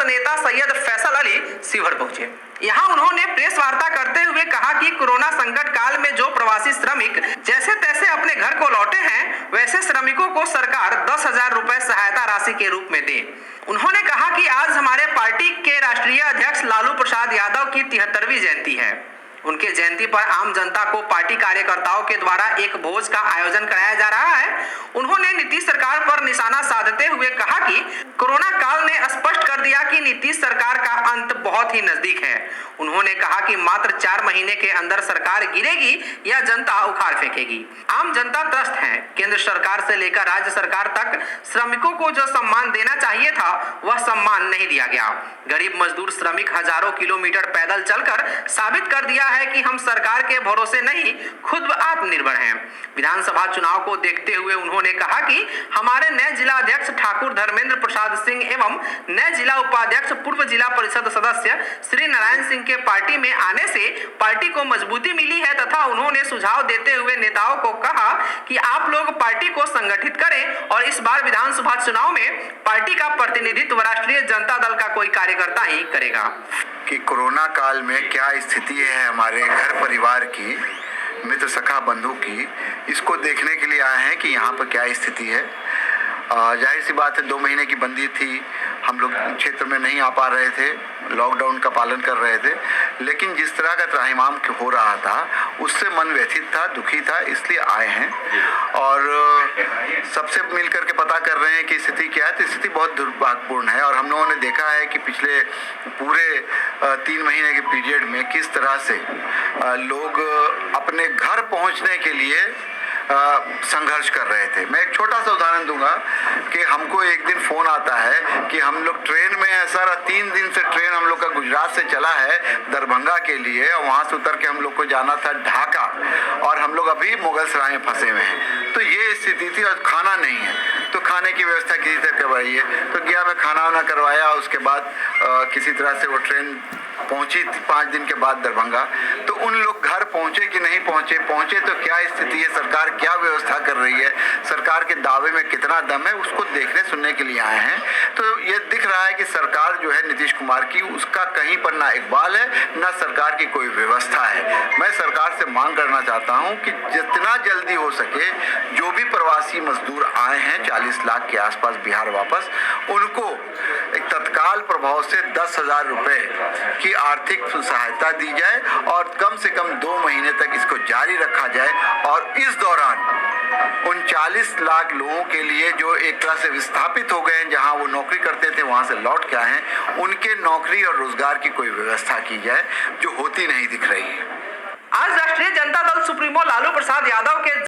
सांसद नेता सैयद फैसल अली शिवहर पहुंचे। यहाँ उन्होंने प्रेस वार्ता करते हुए कहा कि कोरोना संकट काल में जो प्रवासी श्रमिक जैसे तैसे अपने घर को लौटे हैं, वैसे श्रमिकों को सरकार 10,000 रुपए सहायता राशि के रूप में दे। उन्होंने कहा कि आज हमारे पार्टी के राष्ट्रीय अध्यक्ष लालू प्रसाद यादव की 73वीं जयंती है। उनके जयंती पर आम जनता को पार्टी कार्यकर्ताओं के द्वारा एक भोज का आयोजन कराया जा रहा है। उन्होंने नीतीश सरकार पर निशाना साधते हुए कहा कि कोरोना काल ने स्पष्ट कर दिया कि नीतीश सरकार का अंत बहुत ही नजदीक है। उन्होंने कहा कि मात्र 4 महीने के अंदर सरकार गिरेगी या जनता उखाड़ फेंकेगी। आम जनता त्रस्त है। केंद्र सरकार से लेकर राज्य सरकार तक श्रमिकों को जो सम्मान देना चाहिए था, वह सम्मान नहीं दिया गया। गरीब मजदूर श्रमिक हजारों किलोमीटर पैदल चलकर साबित कर दिया है कि हम सरकार के भरोसे नहीं, खुद आत्मनिर्भर हैं। विधानसभा चुनाव को देखते हुए उन्होंने कहा कि हमारे नए जिला अध्यक्ष ठाकुर धर्मेंद्र प्रसाद सिंह एवं नए जिला उपाध्यक्ष पूर्व जिला परिषद सदस्य श्री नारायण सिंह के पार्टी में आने से पार्टी को मजबूती मिली है तथा उन्होंने सुझाव देते हुए नेताओं को कहा कि आप लोग पार्टी को संगठित करें और इस बार विधानसभा चुनाव में पार्टी का प्रतिनिधित्व राष्ट्रीय जनता दल का कोई कार्यकर्ता ही करेगा। कि कोरोना काल में क्या स्थिति है हमारे घर परिवार की, मित्र सखा बंधु की, इसको देखने के लिए आए हैं कि यहाँ पर क्या स्थिति है। जाहिर सी बात है 2 महीने की बंदी थी, हम लोग क्षेत्र में नहीं आ पा रहे थे, लॉकडाउन का पालन कर रहे थे, लेकिन जिस तरह का त्राहिमाम हो रहा था उससे मन व्यथित था, दुखी था, इसलिए आए हैं और सबसे मिल करके पता कर रहे हैं कि स्थिति क्या है। तो स्थिति बहुत दुर्भाग्यपूर्ण है और हम लोगों ने देखा है कि पिछले पूरे 3 महीने के पीरियड में किस तरह से लोग अपने घर पहुंचने के लिए संघर्ष कर रहे थे। मैं एक छोटा सा उदाहरण दूंगा कि हमको एक दिन फोन आता है कि हम लोग ट्रेन में है सर, 3 दिन से ट्रेन हम लोग का गुजरात से चला है दरभंगा के लिए और वहां से उतर के हम लोग को जाना था ढाका और हम लोग अभी मुगल सराय में फंसे हुए हैं। तो ये स्थिति थी और खाना नहीं है, तो खाने की व्यवस्था किसी तरह करवाइए। तो गया, मैं खाना वाना करवाया, उसके बाद किसी तरह से वो ट्रेन पहुंची 5 दिन के बाद दरभंगा। तो उन लोग घर पहुंचे कि नहीं पहुंचे, पहुंचे तो क्या स्थिति है, सरकार क्या व्यवस्था कर रही है, सरकार के दावे में कितना दम है, उसको देखने सुनने के लिए आए हैं। तो ये दिख रहा है कि सरकार जो है नीतीश कुमार की, उसका कहीं पर ना इकबाल है ना सरकार की कोई व्यवस्था है। मैं सरकार से मांग करना चाहता हूं कि जितना जल्दी हो सके जो भी प्रवासी मजदूर आए हैं 40 लाख के आसपास बिहार वापस, उनको एक तत्काल प्रभाव से 10,000 रुपए की आर्थिक सहायता दी जाए और कम से कम 2 महीने तक इसको जारी रखा जाए और इस दौरान उन 40 लाख लोगों के लिए जो एक तरह से विस्थापित हो गए हैं, जहां वो नौकरी करते थे वहां से लौट के आए हैं, उनके नौकरी और रोजगार की कोई व्यवस्था की जाए, जो होती नहीं दिख रही है। आज राष्ट्रीय जनता दल सुप्रीमो लालू प्रसाद यादव के